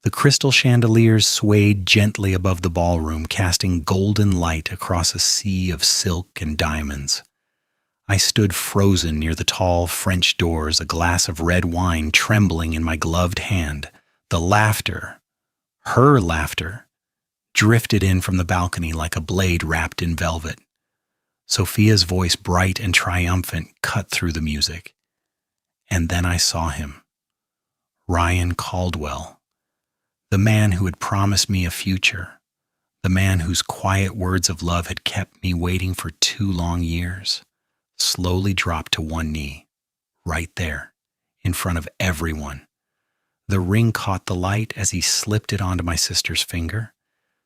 The crystal chandeliers swayed gently above the ballroom, casting golden light across a sea of silk and diamonds. I stood frozen near the tall French doors, a glass of red wine trembling in my gloved hand. The laughter, her laughter, drifted in from the balcony like a blade wrapped in velvet. Sophia's voice, bright and triumphant, cut through the music. And then I saw him. Ryan Caldwell. The man who had promised me a future. The man whose quiet words of love had kept me waiting for 2 long years. Slowly dropped to one knee, right there, in front of everyone. The ring caught the light as he slipped it onto my sister's finger.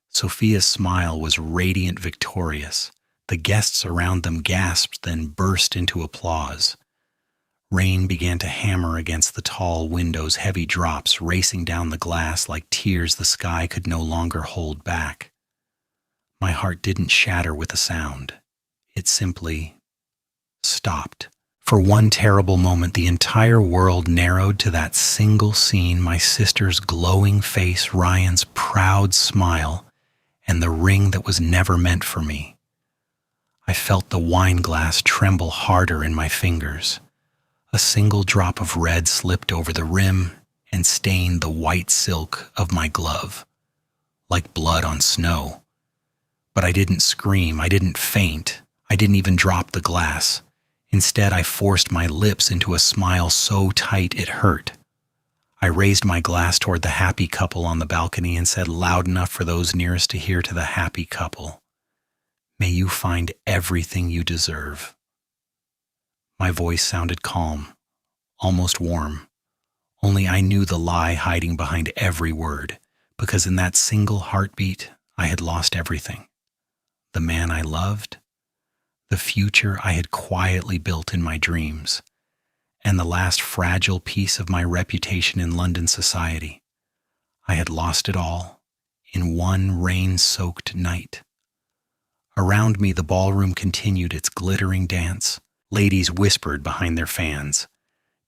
Sophia's smile was radiant, victorious. The guests around them gasped, then burst into applause. Rain began to hammer against the tall windows, heavy drops racing down the glass like tears the sky could no longer hold back. My heart didn't shatter with a sound. It simply stopped. For one terrible moment, the entire world narrowed to that single scene, my sister's glowing face, Ryan's proud smile, and the ring that was never meant for me. I felt the wine glass tremble harder in my fingers. A single drop of red slipped over the rim and stained the white silk of my glove, like blood on snow. But I didn't scream, I didn't faint, I didn't even drop the glass. Instead, I forced my lips into a smile so tight it hurt. I raised my glass toward the happy couple on the balcony and said loud enough for those nearest to hear to the happy couple, "May you find everything you deserve." My voice sounded calm, almost warm. Only I knew the lie hiding behind every word, because in that single heartbeat, I had lost everything. The man I loved, the future I had quietly built in my dreams, and the last fragile piece of my reputation in London society. I had lost it all in one rain-soaked night. Around me, the ballroom continued its glittering dance. Ladies whispered behind their fans.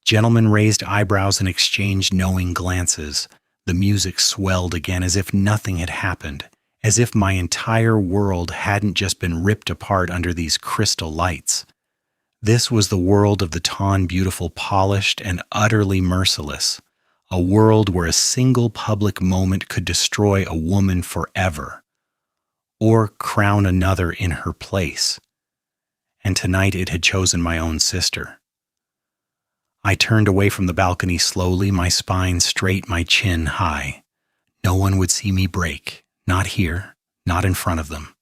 Gentlemen raised eyebrows and exchanged knowing glances. The music swelled again as if nothing had happened, as if my entire world hadn't just been ripped apart under these crystal lights. This was the world of the Ton Beautiful, polished and utterly merciless, a world where a single public moment could destroy a woman forever, or crown another in her place. And tonight it had chosen my own sister. I turned away from the balcony slowly, my spine straight, my chin high. No one would see me break, not here, not in front of them.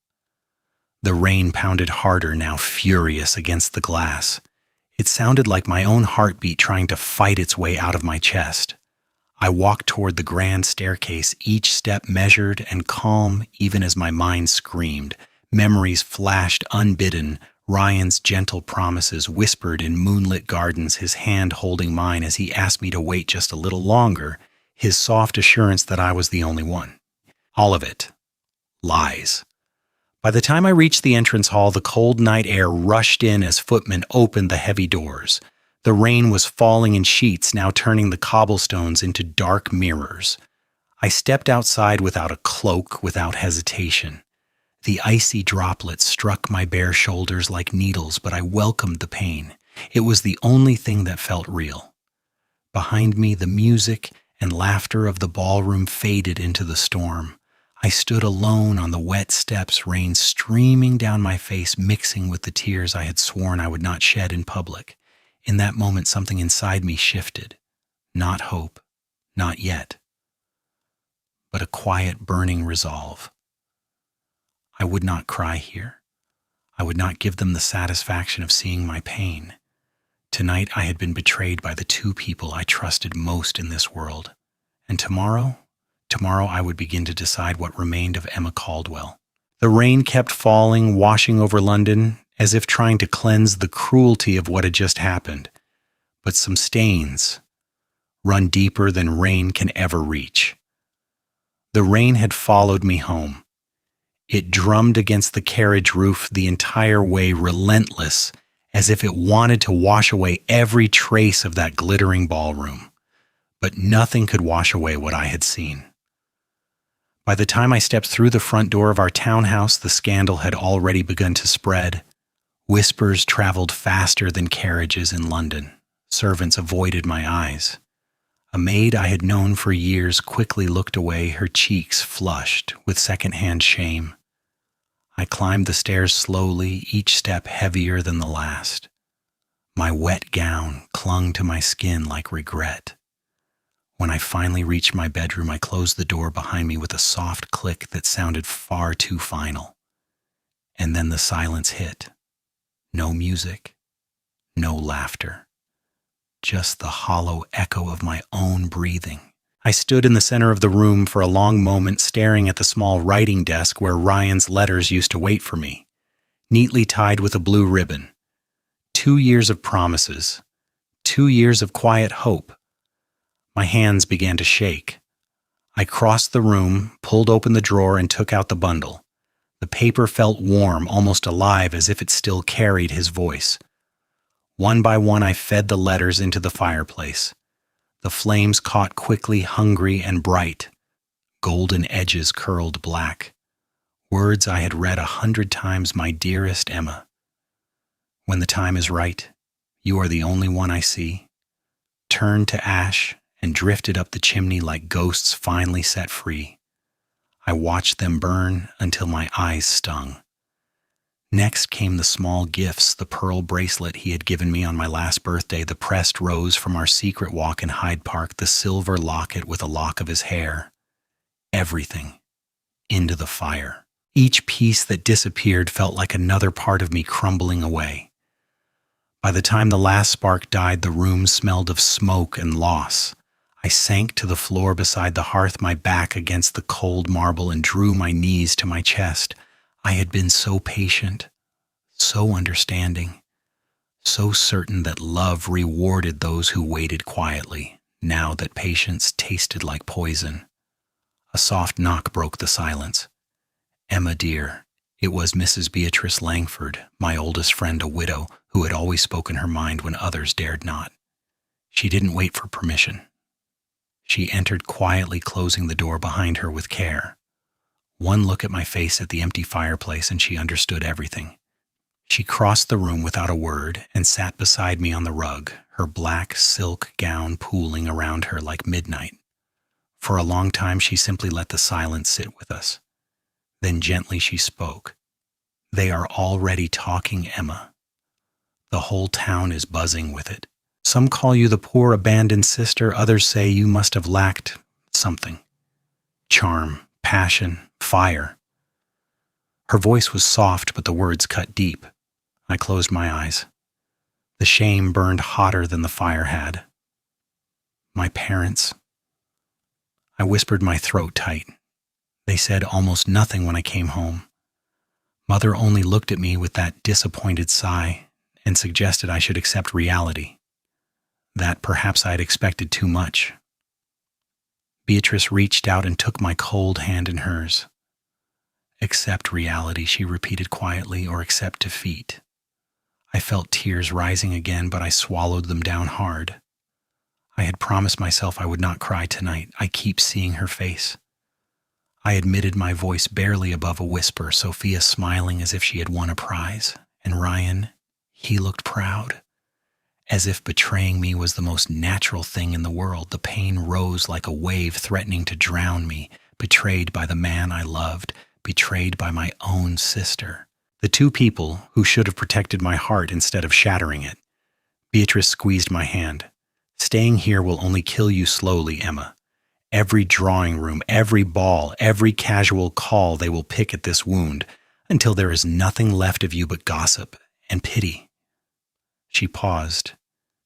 The rain pounded harder now, furious against the glass. It sounded like my own heartbeat trying to fight its way out of my chest. I walked toward the grand staircase, each step measured and calm, even as my mind screamed. Memories flashed unbidden, Ryan's gentle promises whispered in moonlit gardens, his hand holding mine as he asked me to wait just a little longer, his soft assurance that I was the only one. All of it. Lies. By the time I reached the entrance hall, the cold night air rushed in as footmen opened the heavy doors. The rain was falling in sheets, now turning the cobblestones into dark mirrors. I stepped outside without a cloak, without hesitation. The icy droplets struck my bare shoulders like needles, but I welcomed the pain. It was the only thing that felt real. Behind me, the music and laughter of the ballroom faded into the storm. I stood alone on the wet steps, rain streaming down my face, mixing with the tears I had sworn I would not shed in public. In that moment, something inside me shifted. Not hope, not yet, but a quiet, burning resolve. I would not cry here. I would not give them the satisfaction of seeing my pain. Tonight I had been betrayed by the 2 people I trusted most in this world. And tomorrow I would begin to decide what remained of Emma Caldwell. The rain kept falling, washing over London, as if trying to cleanse the cruelty of what had just happened. But some stains run deeper than rain can ever reach. The rain had followed me home. It drummed against the carriage roof the entire way, relentless, as if it wanted to wash away every trace of that glittering ballroom. But nothing could wash away what I had seen. By the time I stepped through the front door of our townhouse, the scandal had already begun to spread. Whispers traveled faster than carriages in London. Servants avoided my eyes. A maid I had known for years quickly looked away, her cheeks flushed with second-hand shame. I climbed the stairs slowly, each step heavier than the last. My wet gown clung to my skin like regret. When I finally reached my bedroom, I closed the door behind me with a soft click that sounded far too final. And then the silence hit. No music, no laughter. Just the hollow echo of my own breathing. I stood in the center of the room for a long moment, staring at the small writing desk where Ryan's letters used to wait for me, neatly tied with a blue ribbon. 2 years of promises, 2 years of quiet hope. My hands began to shake. I crossed the room, pulled open the drawer, and took out the bundle. The paper felt warm, almost alive, as if it still carried his voice. One by one, I fed the letters into the fireplace. The flames caught quickly, hungry and bright. Golden edges curled black. Words I had read 100 times, my dearest Emma. When the time is right, you are the only one I see. Turned to ash and drifted up the chimney like ghosts finally set free. I watched them burn until my eyes stung. Next came the small gifts, the pearl bracelet he had given me on my last birthday, the pressed rose from our secret walk in Hyde Park, the silver locket with a lock of his hair. Everything into the fire. Each piece that disappeared felt like another part of me crumbling away. By the time the last spark died, the room smelled of smoke and loss. I sank to the floor beside the hearth, my back against the cold marble, and drew my knees to my chest. I had been so patient, so understanding, so certain that love rewarded those who waited quietly, now that patience tasted like poison. A soft knock broke the silence. Emma, dear, it was Mrs. Beatrice Langford, my oldest friend, a widow, who had always spoken her mind when others dared not. She didn't wait for permission. She entered quietly, closing the door behind her with care. One look at my face at the empty fireplace and she understood everything. She crossed the room without a word and sat beside me on the rug, her black silk gown pooling around her like midnight. For a long time she simply let the silence sit with us. Then gently she spoke. They are already talking, Emma. The whole town is buzzing with it. Some call you the poor abandoned sister, others say you must have lacked something. Charm, passion, fire. Her voice was soft, but the words cut deep. I closed my eyes. The shame burned hotter than the fire had. My parents. I whispered, my throat tight. They said almost nothing when I came home. Mother only looked at me with that disappointed sigh and suggested I should accept reality. That perhaps I had expected too much. Beatrice reached out and took my cold hand in hers. Accept reality, she repeated quietly, or accept defeat. I felt tears rising again, but I swallowed them down hard. I had promised myself I would not cry tonight. I keep seeing her face. I admitted, my voice barely above a whisper, Sophia smiling as if she had won a prize. And Ryan, he looked proud. As if betraying me was the most natural thing in the world. The pain rose like a wave threatening to drown me, betrayed by the man I loved, betrayed by my own sister. The two people who should have protected my heart instead of shattering it. Beatrice squeezed my hand. Staying here will only kill you slowly, Emma. Every drawing room, every ball, every casual call, they will pick at this wound until there is nothing left of you but gossip and pity. She paused,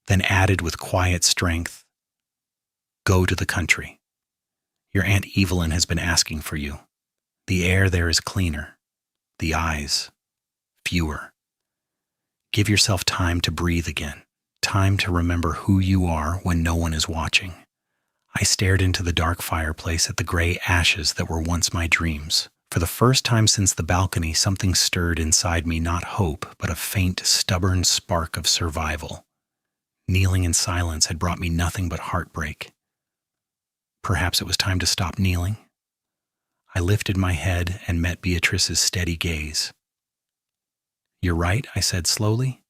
then added with quiet strength, go to the country. Your Aunt Evelyn has been asking for you. The air there is cleaner, the eyes fewer. Give yourself time to breathe again, time to remember who you are when no one is watching. I stared into the dark fireplace at the gray ashes that were once my dreams. For the first time since the balcony, something stirred inside me, not hope, but a faint, stubborn spark of survival. Kneeling in silence had brought me nothing but heartbreak. Perhaps it was time to stop kneeling. I lifted my head and met Beatrice's steady gaze. "You're right," I said slowly.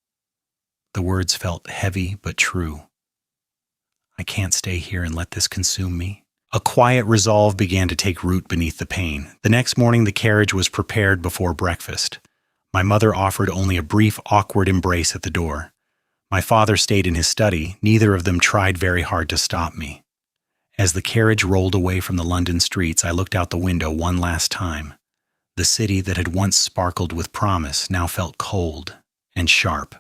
The words felt heavy but true. "I can't stay here and let this consume me." A quiet resolve began to take root beneath the pain. The next morning, the carriage was prepared before breakfast. My mother offered only a brief, awkward embrace at the door. My father stayed in his study. Neither of them tried very hard to stop me. As the carriage rolled away from the London streets, I looked out the window one last time. The city that had once sparkled with promise now felt cold and sharp.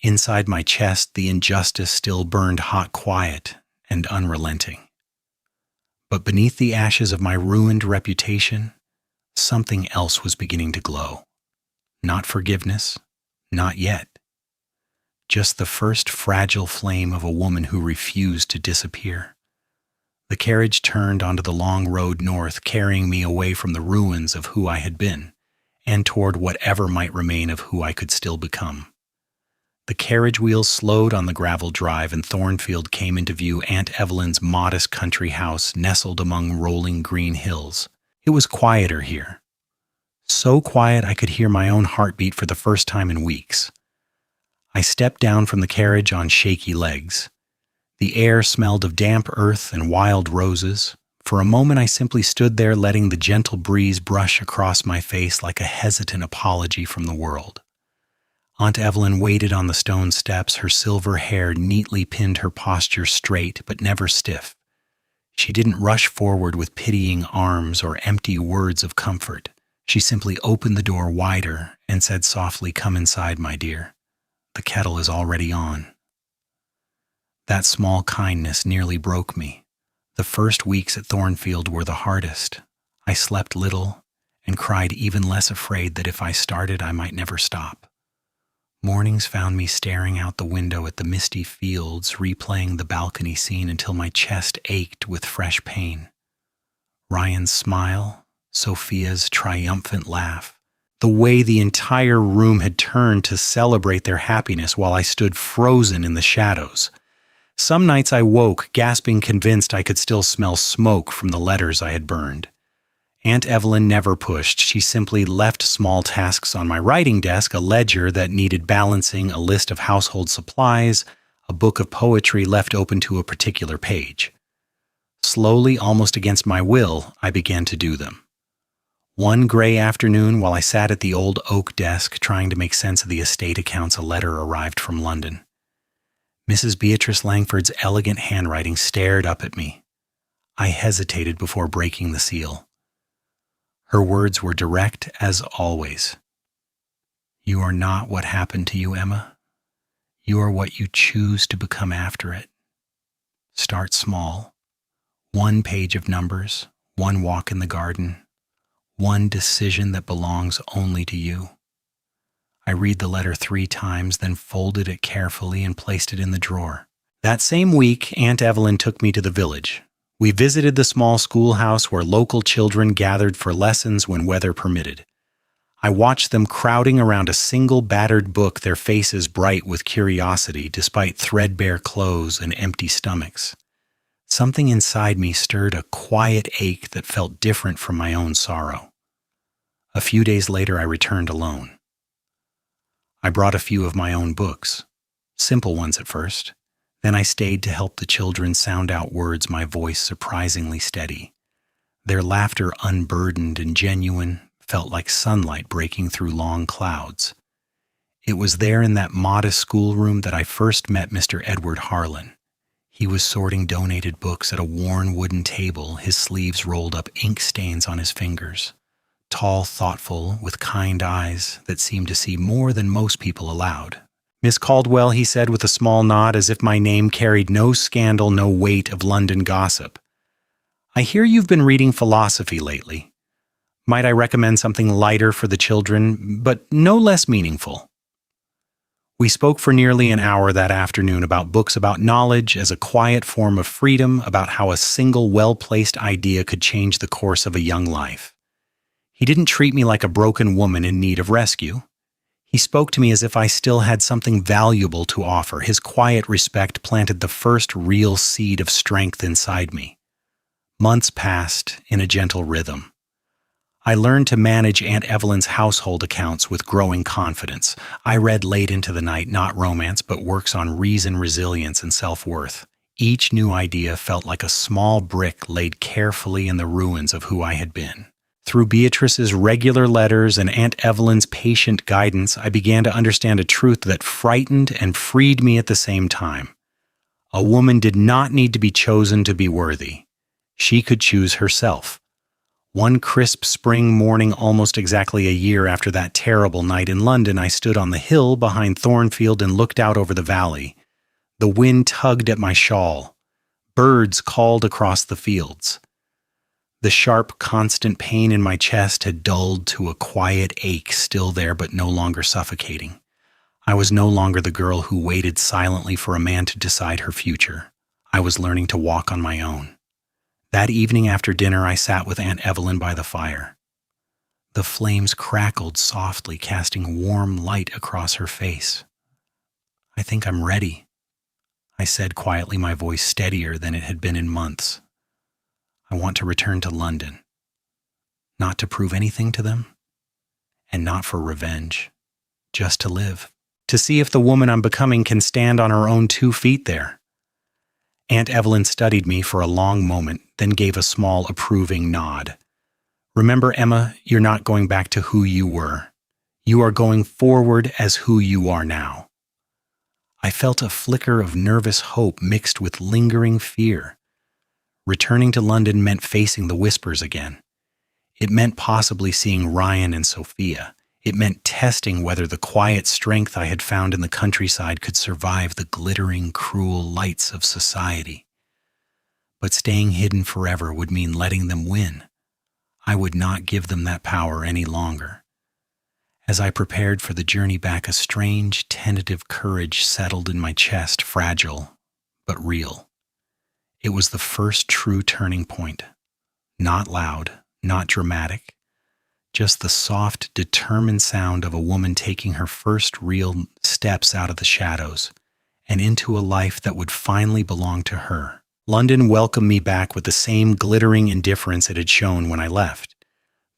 Inside my chest, the injustice still burned hot, quiet, and unrelenting. But beneath the ashes of my ruined reputation, something else was beginning to glow. Not forgiveness, not yet. Just the first fragile flame of a woman who refused to disappear. The carriage turned onto the long road north, carrying me away from the ruins of who I had been, and toward whatever might remain of who I could still become. The carriage wheels slowed on the gravel drive, and Thornfield came into view, Aunt Evelyn's modest country house nestled among rolling green hills. It was quieter here. So quiet I could hear my own heartbeat for the first time in weeks. I stepped down from the carriage on shaky legs. The air smelled of damp earth and wild roses. For a moment I simply stood there, letting the gentle breeze brush across my face like a hesitant apology from the world. Aunt Evelyn waited on the stone steps. Her silver hair neatly pinned her posture straight but never stiff. She didn't rush forward with pitying arms or empty words of comfort. She simply opened the door wider and said softly, "Come inside, my dear. The kettle is already on." That small kindness nearly broke me. The first weeks at Thornfield were the hardest. I slept little and cried, even less afraid that if I started I might never stop. Mornings found me staring out the window at the misty fields, replaying the balcony scene until my chest ached with fresh pain. Ryan's smile, Sophia's triumphant laugh, the way the entire room had turned to celebrate their happiness while I stood frozen in the shadows. Some nights I woke, gasping, convinced I could still smell smoke from the letters I had burned. Aunt Evelyn never pushed. She simply left small tasks on my writing desk, a ledger that needed balancing, a list of household supplies, a book of poetry left open to a particular page. Slowly, almost against my will, I began to do them. One gray afternoon, while I sat at the old oak desk trying to make sense of the estate accounts, a letter arrived from London. Mrs. Beatrice Langford's elegant handwriting stared up at me. I hesitated before breaking the seal. Her words were direct as always. "You are not what happened to you, Emma. You are what you choose to become after it. Start small. One page of numbers, one walk in the garden, one decision that belongs only to you." I read the letter 3 times, then folded it carefully and placed it in the drawer. That same week, Aunt Evelyn took me to the village. We visited the small schoolhouse where local children gathered for lessons when weather permitted. I watched them crowding around a single battered book, their faces bright with curiosity despite threadbare clothes and empty stomachs. Something inside me stirred a quiet ache that felt different from my own sorrow. A few days later, I returned alone. I brought a few of my own books, simple ones at first. Then I stayed to help the children sound out words, my voice surprisingly steady. Their laughter, unburdened and genuine, felt like sunlight breaking through long clouds. It was there in that modest schoolroom that I first met Mr. Edward Harlan. He was sorting donated books at a worn wooden table, his sleeves rolled up, ink stains on his fingers. Tall, thoughtful, with kind eyes that seemed to see more than most people allowed. "Miss Caldwell," he said with a small nod, as if my name carried no scandal, no weight of London gossip. "I hear you've been reading philosophy lately. Might I recommend something lighter for the children, but no less meaningful?" We spoke for nearly an hour that afternoon about books about knowledge as a quiet form of freedom, about how a single well-placed idea could change the course of a young life. He didn't treat me like a broken woman in need of rescue. He spoke to me as if I still had something valuable to offer. His quiet respect planted the first real seed of strength inside me. Months passed in a gentle rhythm. I learned to manage Aunt Evelyn's household accounts with growing confidence. I read late into the night, not romance, but works on reason, resilience, and self-worth. Each new idea felt like a small brick laid carefully in the ruins of who I had been. Through Beatrice's regular letters and Aunt Evelyn's patient guidance, I began to understand a truth that frightened and freed me at the same time. A woman did not need to be chosen to be worthy. She could choose herself. One crisp spring morning, almost exactly a year after that terrible night in London, I stood on the hill behind Thornfield and looked out over the valley. The wind tugged at my shawl. Birds called across the fields. The sharp, constant pain in my chest had dulled to a quiet ache, still there but no longer suffocating. I was no longer the girl who waited silently for a man to decide her future. I was learning to walk on my own. That evening after dinner, I sat with Aunt Evelyn by the fire. The flames crackled softly, casting warm light across her face. "I think I'm ready," I said quietly, my voice steadier than it had been in months. "I want to return to London. Not to prove anything to them, and not for revenge. Just to live. To see if the woman I'm becoming can stand on her own 2 feet there." Aunt Evelyn studied me for a long moment, then gave a small approving nod. "Remember, Emma, you're not going back to who you were. You are going forward as who you are now." I felt a flicker of nervous hope mixed with lingering fear. Returning to London meant facing the whispers again. It meant possibly seeing Ryan and Sophia. It meant testing whether the quiet strength I had found in the countryside could survive the glittering, cruel lights of society. But staying hidden forever would mean letting them win. I would not give them that power any longer. As I prepared for the journey back, a strange, tentative courage settled in my chest, fragile, but real. It was the first true turning point. Not loud, not dramatic. Just the soft, determined sound of a woman taking her first real steps out of the shadows and into a life that would finally belong to her. London welcomed me back with the same glittering indifference it had shown when I left.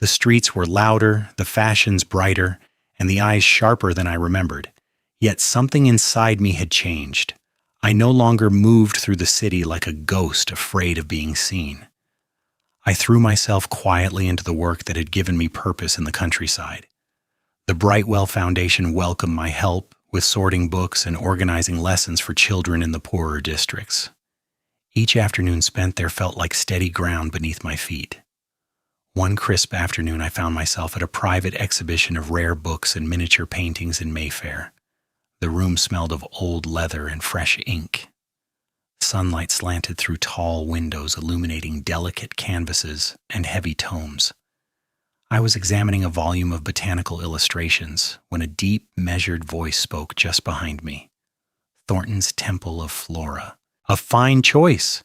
The streets were louder, the fashions brighter, and the eyes sharper than I remembered. Yet something inside me had changed. I no longer moved through the city like a ghost afraid of being seen. I threw myself quietly into the work that had given me purpose in the countryside. The Brightwell Foundation welcomed my help with sorting books and organizing lessons for children in the poorer districts. Each afternoon spent there felt like steady ground beneath my feet. One crisp afternoon, I found myself at a private exhibition of rare books and miniature paintings in Mayfair. The room smelled of old leather and fresh ink. Sunlight slanted through tall windows, illuminating delicate canvases and heavy tomes. I was examining a volume of botanical illustrations when a deep, measured voice spoke just behind me. "Thornton's Temple of Flora. A fine choice,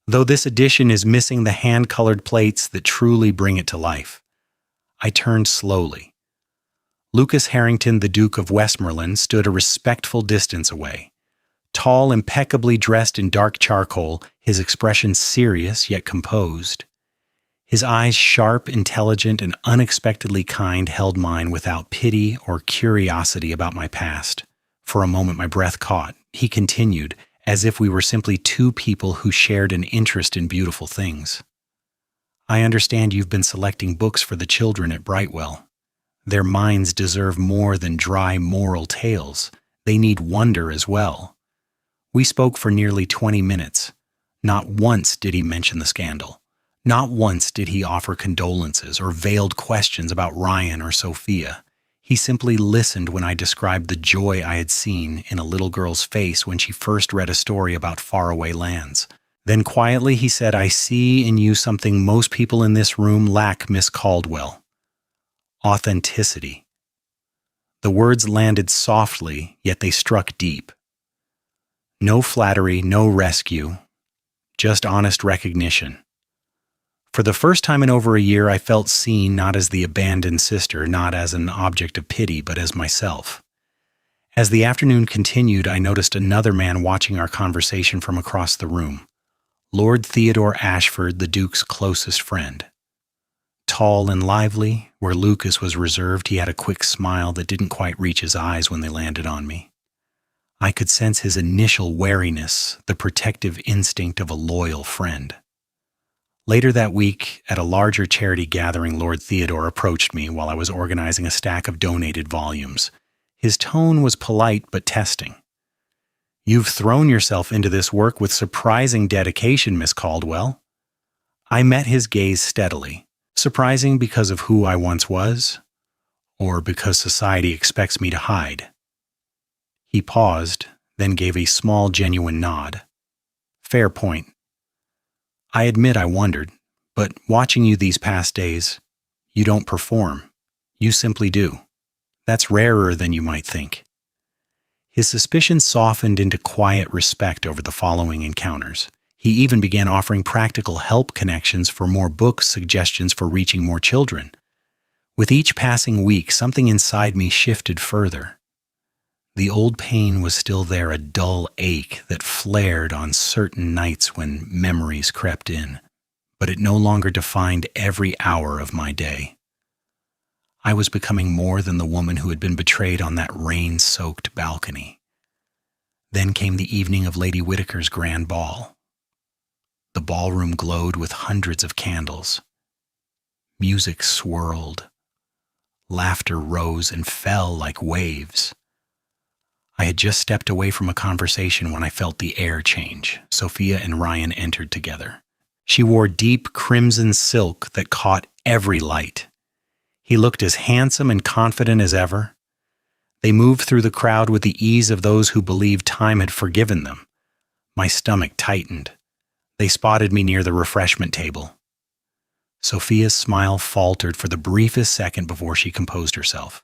though this edition is missing the hand-colored plates that truly bring it to life." I turned slowly. Lucas Harrington, the Duke of Westmoreland, stood a respectful distance away. Tall, impeccably dressed in dark charcoal, his expression serious yet composed. His eyes, sharp, intelligent, and unexpectedly kind, held mine without pity or curiosity about my past. For a moment my breath caught. He continued, as if we were simply 2 people who shared an interest in beautiful things. "I understand you've been selecting books for the children at Brightwell. Their minds deserve more than dry moral tales. They need wonder as well." We spoke for nearly 20 minutes. Not once did he mention the scandal. Not once did he offer condolences or veiled questions about Ryan or Sophia. He simply listened when I described the joy I had seen in a little girl's face when she first read a story about faraway lands. Then quietly he said, "I see in you something most people in this room lack, Miss Caldwell. Authenticity." The words landed softly, yet they struck deep. No flattery, no rescue, just honest recognition. For the first time in over a year, I felt seen not as the abandoned sister, not as an object of pity, but as myself. As the afternoon continued, I noticed another man watching our conversation from across the room. Lord Theodore Ashford, the Duke's closest friend. Tall and lively, where Lucas was reserved, he had a quick smile that didn't quite reach his eyes when they landed on me. I could sense his initial wariness, the protective instinct of a loyal friend. Later that week, at a larger charity gathering, Lord Theodore approached me while I was organizing a stack of donated volumes. His tone was polite but testing. "You've thrown yourself into this work with surprising dedication, Miss Caldwell." I met his gaze steadily. Surprising because of who I once was, or because society expects me to hide? He paused, then gave a small, genuine nod. "Fair point. I admit I wondered, but watching you these past days, you don't perform. You simply do. That's rarer than you might think." His suspicion softened into quiet respect over the following encounters. He even began offering practical help connections for more books, suggestions for reaching more children. With each passing week, something inside me shifted further. The old pain was still there, a dull ache that flared on certain nights when memories crept in, but it no longer defined every hour of my day. I was becoming more than the woman who had been betrayed on that rain-soaked balcony. Then came the evening of Lady Whittaker's grand ball. The ballroom glowed with hundreds of candles. Music swirled. Laughter rose and fell like waves. I had just stepped away from a conversation when I felt the air change. Sophia and Ryan entered together. She wore deep crimson silk that caught every light. He looked as handsome and confident as ever. They moved through the crowd with the ease of those who believed time had forgiven them. My stomach tightened. They spotted me near the refreshment table. Sophia's smile faltered for the briefest second before she composed herself.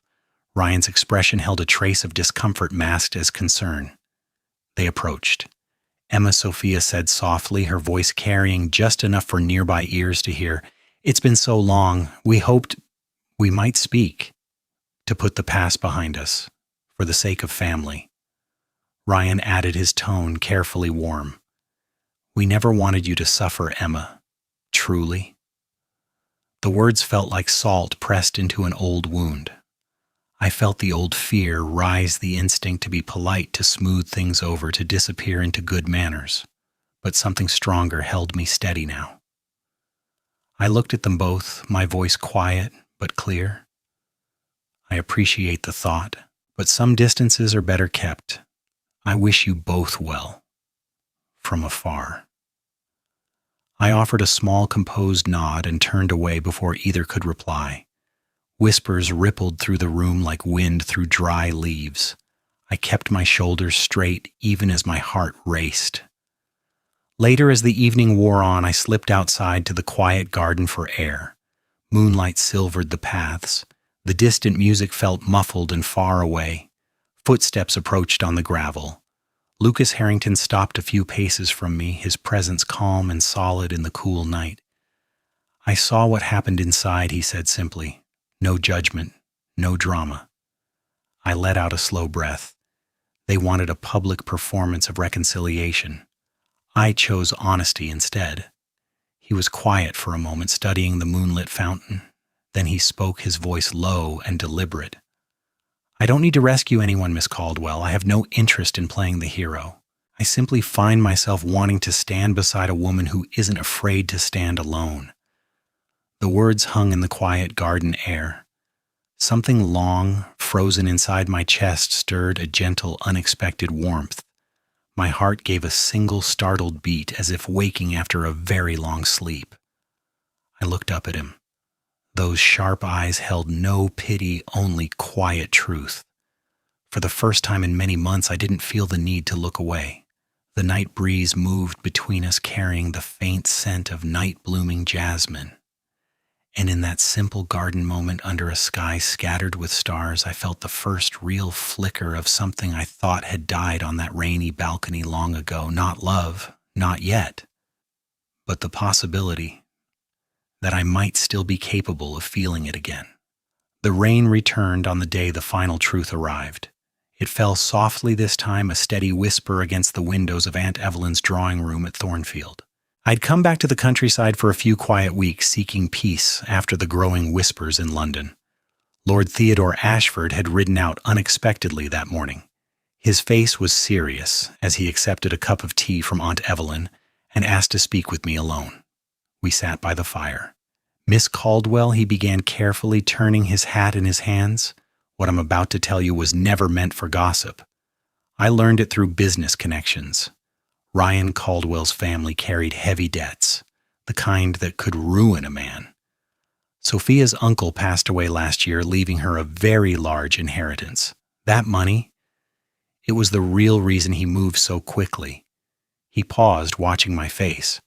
Ryan's expression held a trace of discomfort masked as concern. They approached. "Emma," Sophia said softly, her voice carrying just enough for nearby ears to hear, "It's been so long. We hoped we might speak, to put the past behind us, for the sake of family." Ryan added, his tone carefully warm. "We never wanted you to suffer, Emma. Truly." The words felt like salt pressed into an old wound. I felt the old fear rise, the instinct to be polite, to smooth things over, to disappear into good manners. But something stronger held me steady now. I looked at them both, my voice quiet but clear. "I appreciate the thought, but some distances are better kept. I wish you both well. From afar." I offered a small composed nod and turned away before either could reply. Whispers rippled through the room like wind through dry leaves. I kept my shoulders straight even as my heart raced. Later, as the evening wore on, I slipped outside to the quiet garden for air. Moonlight silvered the paths. The distant music felt muffled and far away. Footsteps approached on the gravel. Lucas Harrington stopped a few paces from me, his presence calm and solid in the cool night. "I saw what happened inside," he said simply. "No judgment, no drama." I let out a slow breath. They wanted a public performance of reconciliation. I chose honesty instead. He was quiet for a moment, studying the moonlit fountain. Then he spoke, his voice low and deliberate. "I don't need to rescue anyone, Miss Caldwell. I have no interest in playing the hero. I simply find myself wanting to stand beside a woman who isn't afraid to stand alone." The words hung in the quiet garden air. Something long, frozen inside my chest, stirred a gentle, unexpected warmth. My heart gave a single startled beat, as if waking after a very long sleep. I looked up at him. Those sharp eyes held no pity, only quiet truth. For the first time in many months, I didn't feel the need to look away. The night breeze moved between us, carrying the faint scent of night-blooming jasmine. And in that simple garden moment under a sky scattered with stars, I felt the first real flicker of something I thought had died on that rainy balcony long ago. Not love, not yet, but the possibility that I might still be capable of feeling it again. The rain returned on the day the final truth arrived. It fell softly this time, a steady whisper against the windows of Aunt Evelyn's drawing room at Thornfield. I'd come back to the countryside for a few quiet weeks, seeking peace after the growing whispers in London. Lord Theodore Ashford had ridden out unexpectedly that morning. His face was serious as he accepted a cup of tea from Aunt Evelyn and asked to speak with me alone. We sat by the fire. "Miss Caldwell," he began carefully, turning his hat in his hands. "What I'm about to tell you was never meant for gossip. I learned it through business connections. Ryan Caldwell's family carried heavy debts, the kind that could ruin a man. Sophia's uncle passed away last year, leaving her a very large inheritance. That money, it was the real reason he moved so quickly." He paused, watching my face.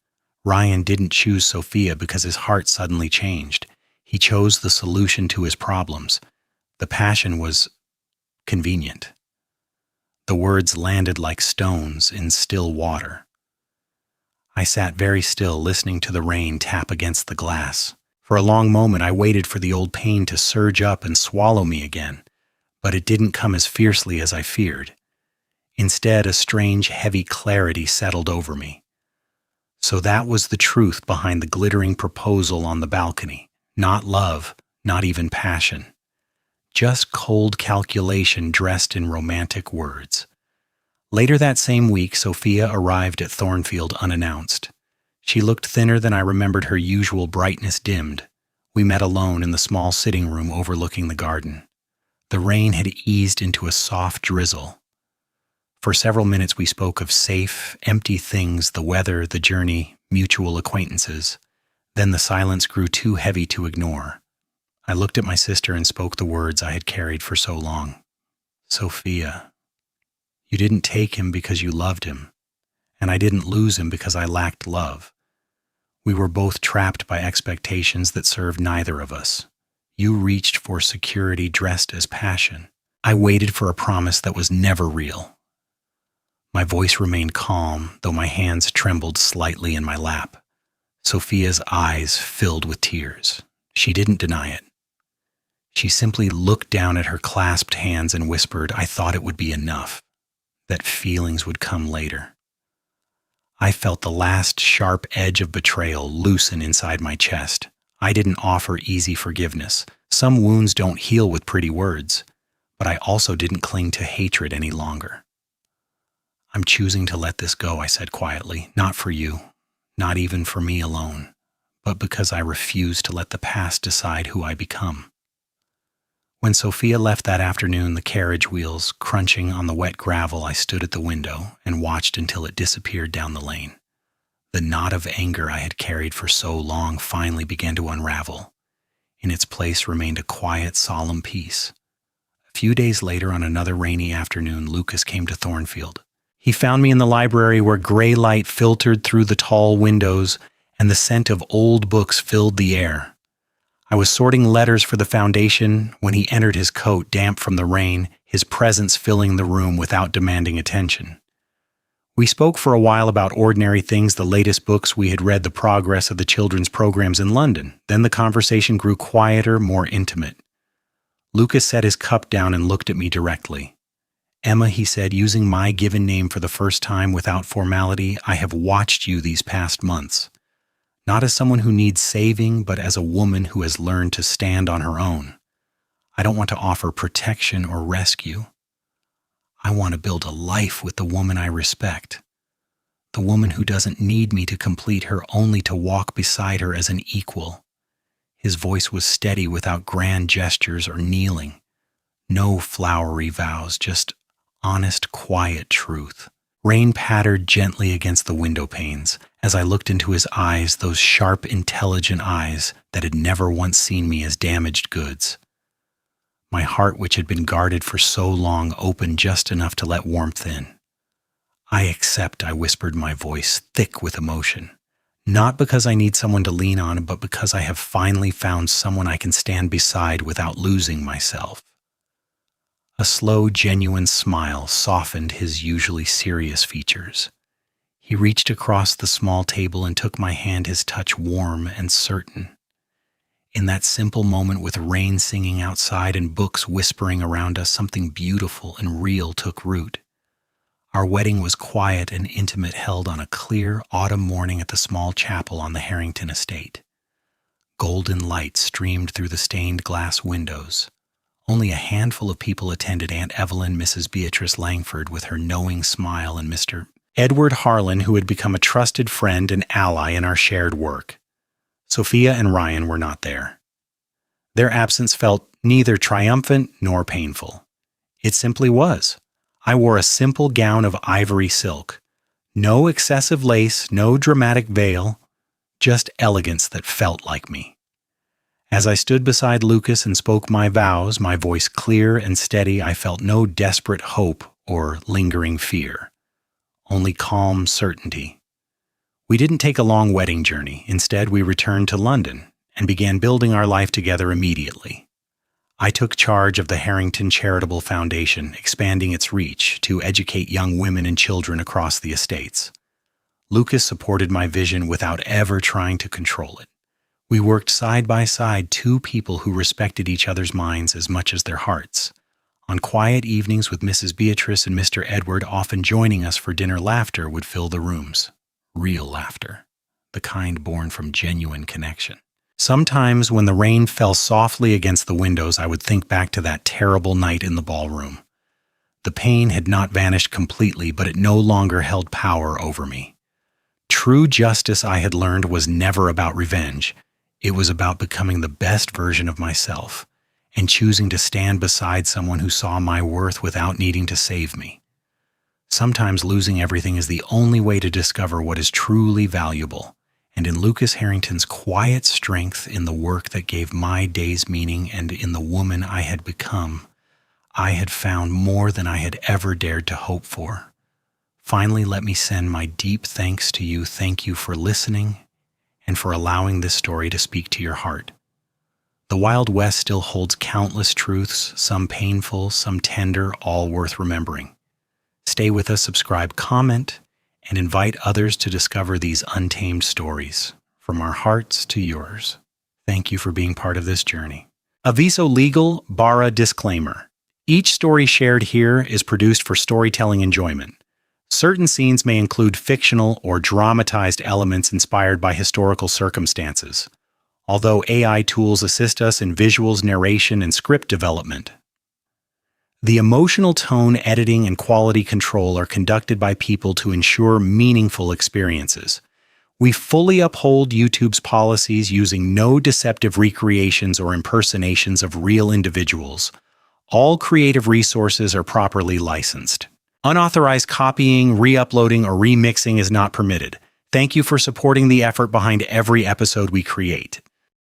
Ryan didn't choose Sophia because his heart suddenly changed. He chose the solution to his problems. The passion was convenient. The words landed like stones in still water. I sat very still, listening to the rain tap against the glass. For a long moment, I waited for the old pain to surge up and swallow me again, but it didn't come as fiercely as I feared. Instead, a strange, heavy clarity settled over me. So that was the truth behind the glittering proposal on the balcony. Not love, not even passion. Just cold calculation dressed in romantic words. Later that same week, Sophia arrived at Thornfield unannounced. She looked thinner than I remembered her usual brightness dimmed. We met alone in the small sitting room overlooking the garden. The rain had eased into a soft drizzle. For several minutes we spoke of safe, empty things, the weather, the journey, mutual acquaintances. Then the silence grew too heavy to ignore. I looked at my sister and spoke the words I had carried for so long. "Sophia, you didn't take him because you loved him, and I didn't lose him because I lacked love. We were both trapped by expectations that served neither of us. You reached for security dressed as passion. I waited for a promise that was never real." My voice remained calm, though my hands trembled slightly in my lap. Sophia's eyes filled with tears. She didn't deny it. She simply looked down at her clasped hands and whispered, "I thought it would be enough, that feelings would come later." I felt the last sharp edge of betrayal loosen inside my chest. I didn't offer easy forgiveness. Some wounds don't heal with pretty words, but I also didn't cling to hatred any longer. "I'm choosing to let this go," I said quietly, "not for you, not even for me alone, but because I refuse to let the past decide who I become." When Sophia left that afternoon, the carriage wheels crunching on the wet gravel, I stood at the window and watched until it disappeared down the lane. The knot of anger I had carried for so long finally began to unravel. In its place remained a quiet, solemn peace. A few days later, on another rainy afternoon, Lucas came to Thornfield. He found me in the library where gray light filtered through the tall windows and the scent of old books filled the air. I was sorting letters for the foundation when he entered, his coat damp from the rain, his presence filling the room without demanding attention. We spoke for a while about ordinary things, the latest books we had read, the progress of the children's programs in London. Then the conversation grew quieter, more intimate. Lucas set his cup down and looked at me directly. "Emma," he said, using my given name for the first time without formality, "I have watched you these past months. Not as someone who needs saving, but as a woman who has learned to stand on her own. I don't want to offer protection or rescue. I want to build a life with the woman I respect. The woman who doesn't need me to complete her, only to walk beside her as an equal." His voice was steady without grand gestures or kneeling. No flowery vows, just honest, quiet truth. Rain pattered gently against the window panes as I looked into his eyes, those sharp, intelligent eyes that had never once seen me as damaged goods. My heart, which had been guarded for so long, opened just enough to let warmth in. "I accept," I whispered, my voice thick with emotion. "Not because I need someone to lean on, but because I have finally found someone I can stand beside without losing myself." A slow, genuine smile softened his usually serious features. He reached across the small table and took my hand, his touch warm and certain. In that simple moment, with rain singing outside and books whispering around us, something beautiful and real took root. Our wedding was quiet and intimate, held on a clear autumn morning at the small chapel on the Harrington estate. Golden light streamed through the stained glass windows. Only a handful of people attended: Aunt Evelyn, Mrs. Beatrice Langford with her knowing smile, and Mr. Edward Harlan, who had become a trusted friend and ally in our shared work. Sophia and Ryan were not there. Their absence felt neither triumphant nor painful. It simply was. I wore a simple gown of ivory silk. No excessive lace, no dramatic veil, just elegance that felt like me. As I stood beside Lucas and spoke my vows, my voice clear and steady, I felt no desperate hope or lingering fear, only calm certainty. We didn't take a long wedding journey. Instead, we returned to London and began building our life together immediately. I took charge of the Harrington Charitable Foundation, expanding its reach to educate young women and children across the estates. Lucas supported my vision without ever trying to control it. We worked side by side, two people who respected each other's minds as much as their hearts. On quiet evenings with Mrs. Beatrice and Mr. Edward often joining us for dinner, laughter would fill the rooms. Real laughter, the kind born from genuine connection. Sometimes when the rain fell softly against the windows, I would think back to that terrible night in the ballroom. The pain had not vanished completely, but it no longer held power over me. True justice, I had learned, was never about revenge. It was about becoming the best version of myself and choosing to stand beside someone who saw my worth without needing to save me. Sometimes losing everything is the only way to discover what is truly valuable. And in Lucas Harrington's quiet strength, in the work that gave my days meaning, and in the woman I had become, I had found more than I had ever dared to hope for. Finally, let me send my deep thanks to you. Thank you for listening and for allowing this story to speak to your heart. The Wild West still holds countless truths, some painful, some tender, all worth remembering. Stay with us, subscribe, comment, and invite others to discover these untamed stories, from our hearts to yours. Thank you for being part of this journey. Aviso Legal Barra Disclaimer. Each story shared here is produced for storytelling enjoyment. Certain scenes may include fictional or dramatized elements inspired by historical circumstances, although AI tools assist us in visuals, narration, and script development. The emotional tone, editing, and quality control are conducted by people to ensure meaningful experiences. We fully uphold YouTube's policies, using no deceptive recreations or impersonations of real individuals. All creative resources are properly licensed. Unauthorized copying, re-uploading, or remixing is not permitted. Thank you for supporting the effort behind every episode we create.